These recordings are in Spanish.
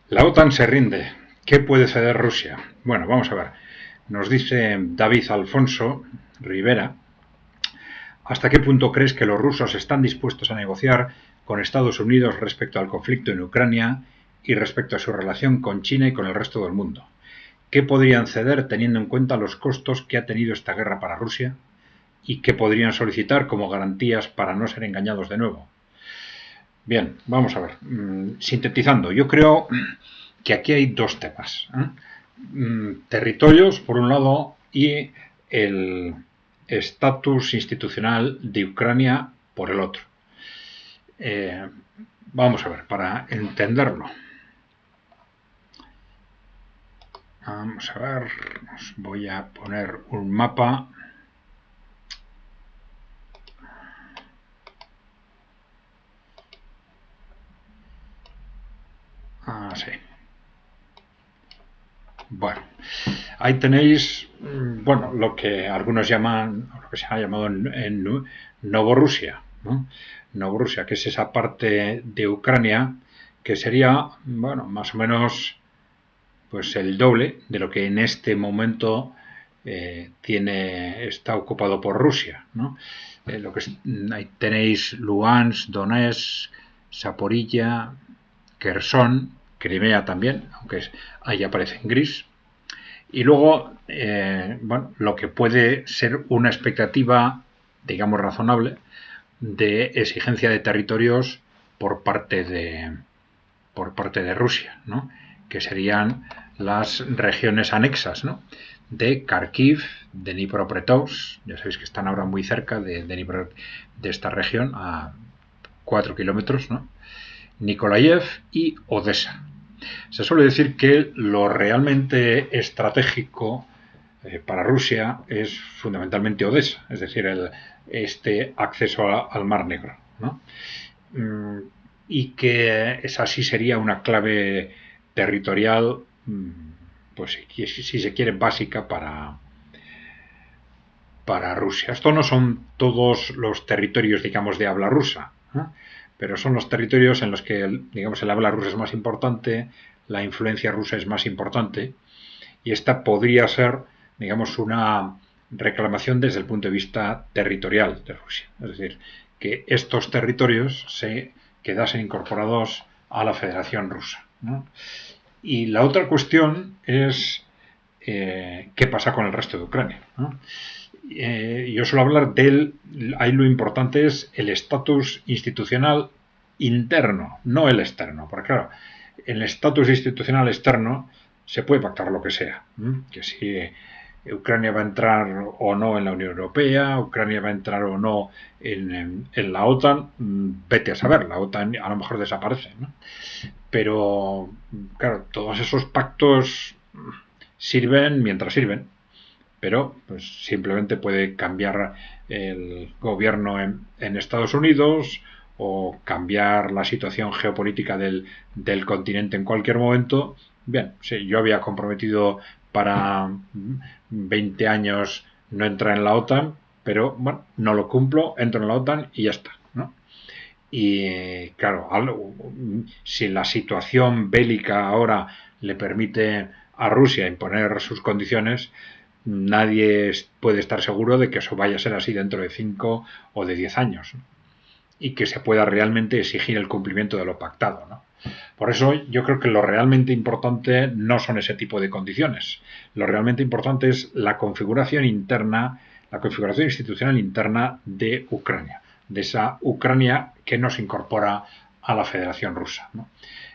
La OTAN se rinde. ¿Qué puede ceder Rusia? Bueno, vamos a ver. Nos dice David Alfonso Rivera, ¿hasta qué punto crees que los rusos están dispuestos a negociar con Estados Unidos respecto al conflicto en Ucrania y respecto a su relación con China y con el resto del mundo? ¿Qué podrían ceder teniendo en cuenta los costos que ha tenido esta guerra para Rusia? ¿Y qué podrían solicitar como garantías para no ser engañados de nuevo? Bien, vamos a ver. Sintetizando, yo creo que aquí hay dos temas. Territorios, por un lado, y el estatus institucional de Ucrania, por el otro. Vamos a ver, para entenderlo. Vamos a ver, os voy a poner un mapa. Sí. Bueno, ahí tenéis, bueno, lo que algunos llaman, lo que se ha llamado en Novorrusia, ¿no? Novorrusia, que es esa parte de Ucrania que sería, bueno, más o menos, pues el doble de lo que en este momento está ocupado por Rusia, ¿no? Ahí tenéis Luhansk, Donetsk, Zaporilla, Kherson, Crimea también, aunque ahí aparece en gris. Y luego, bueno, lo que puede ser una expectativa, digamos, razonable de exigencia de territorios por parte de Rusia, ¿no? Que serían las regiones anexas, ¿no? De Kharkiv, de Dnipropetrovsk, ya sabéis que están ahora muy cerca de esta región, a 4 kilómetros, ¿no? Nikolaev y Odessa. Se suele decir que lo realmente estratégico para Rusia es fundamentalmente Odessa, es decir, este acceso al Mar Negro, ¿no? Y que esa sí sería una clave territorial, pues si se quiere, básica para Rusia. Esto no son todos los territorios, digamos, de habla rusa, ¿no? Pero son los territorios en los que, digamos, el habla rusa es más importante, la influencia rusa es más importante, y esta podría ser, digamos, una reclamación desde el punto de vista territorial de Rusia. Es decir, que estos territorios se quedasen incorporados a la Federación Rusa, ¿no? Y la otra cuestión es qué pasa con el resto de Ucrania, ¿no? Yo suelo hablar ahí lo importante es el estatus institucional interno, no el externo, porque claro, en el estatus institucional externo se puede pactar lo que sea, que si Ucrania va a entrar o no en la Unión Europea, Ucrania va a entrar o no en la OTAN, vete a saber, la OTAN a lo mejor desaparece, ¿no? Pero claro, todos esos pactos sirven mientras sirven, pero pues, simplemente puede cambiar el gobierno en Estados Unidos o cambiar la situación geopolítica del continente en cualquier momento. Bien, sí, yo había comprometido para 20 años no entrar en la OTAN, pero bueno, no lo cumplo, entro en la OTAN y ya está, ¿no? Y claro, si la situación bélica ahora le permite a Rusia imponer sus condiciones, nadie puede estar seguro de que eso vaya a ser así dentro de 5 o de 10 años, ¿no? Y que se pueda realmente exigir el cumplimiento de lo pactado, ¿no? Por eso yo creo que lo realmente importante no son ese tipo de condiciones. Lo realmente importante es la configuración interna, la configuración institucional interna de Ucrania, de esa Ucrania que nos incorpora a la Federación Rusa, ¿no?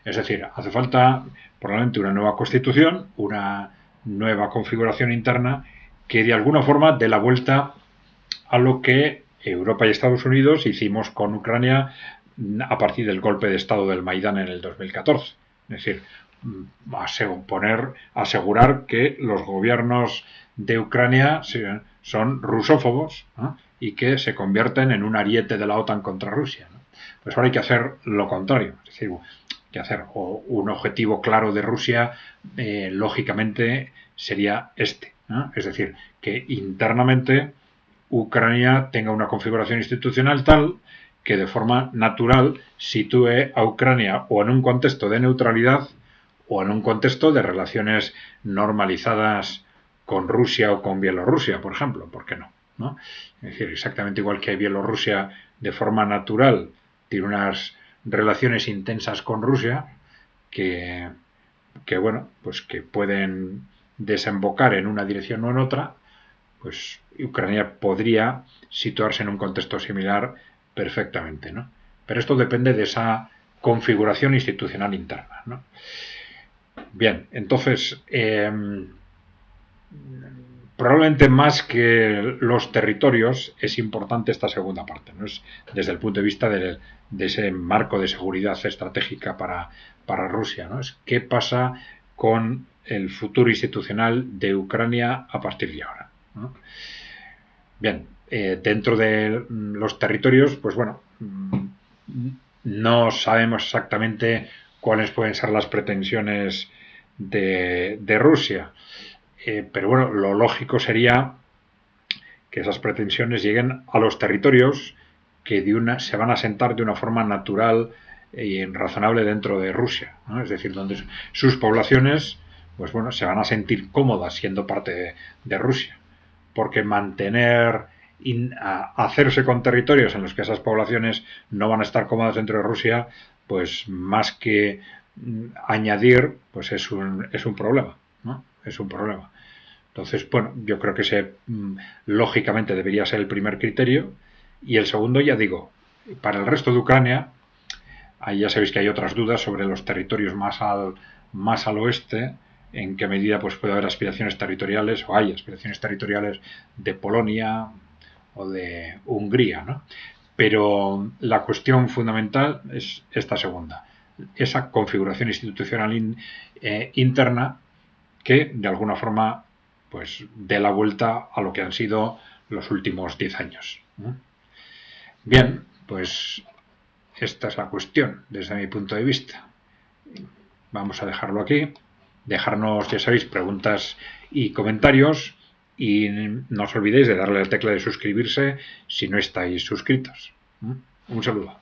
Es decir, hace falta probablemente una nueva constitución, una nueva configuración interna que de alguna forma dé la vuelta a lo que Europa y Estados Unidos hicimos con Ucrania a partir del golpe de Estado del Maidán en el 2014. Es decir, asegurar que los gobiernos de Ucrania son rusófobos, ¿no? Y que se convierten en un ariete de la OTAN contra Rusia, ¿no? Pues ahora hay que hacer lo contrario, es decir, que hacer un objetivo claro de Rusia, lógicamente sería este, ¿no? Es decir, que internamente Ucrania tenga una configuración institucional tal que de forma natural sitúe a Ucrania o en un contexto de neutralidad o en un contexto de relaciones normalizadas con Rusia o con Bielorrusia, por ejemplo, ¿por qué no? ¿No? Es decir, exactamente igual que Bielorrusia de forma natural tiene unas relaciones intensas con Rusia que bueno, pues que pueden desembocar en una dirección o en otra, pues Ucrania podría situarse en un contexto similar perfectamente, ¿no? Pero esto depende de esa configuración institucional interna, ¿no? Bien, entonces, probablemente más que los territorios es importante esta segunda parte, ¿no? Es desde el punto de vista de ese marco de seguridad estratégica para Rusia, ¿no? Es qué pasa con el futuro institucional de Ucrania a partir de ahora, ¿no? Bien, dentro de los territorios, pues bueno, no sabemos exactamente cuáles pueden ser las pretensiones de Rusia. Pero bueno, lo lógico sería que esas pretensiones lleguen a los territorios que se van a asentar de una forma natural y razonable dentro de Rusia, ¿no? Es decir, donde sus poblaciones, pues bueno, se van a sentir cómodas siendo parte de Rusia, porque hacerse con territorios en los que esas poblaciones no van a estar cómodas dentro de Rusia, pues más que añadir, pues es un problema, ¿no? Es un problema. Entonces, bueno, yo creo que ese lógicamente debería ser el primer criterio. Y el segundo, ya digo, para el resto de Ucrania, ahí ya sabéis que hay otras dudas sobre los territorios más al oeste, en qué medida pues puede haber aspiraciones territoriales, o hay aspiraciones territoriales de Polonia o de Hungría, ¿no? Pero la cuestión fundamental es esta segunda, esa configuración institucional interna que de alguna forma pues dé la vuelta a lo que han sido los últimos 10 años. Bien, pues esta es la cuestión desde mi punto de vista. Vamos a dejarlo aquí. Dejarnos, ya sabéis, preguntas y comentarios. Y no os olvidéis de darle a la tecla de suscribirse si no estáis suscritos. Un saludo.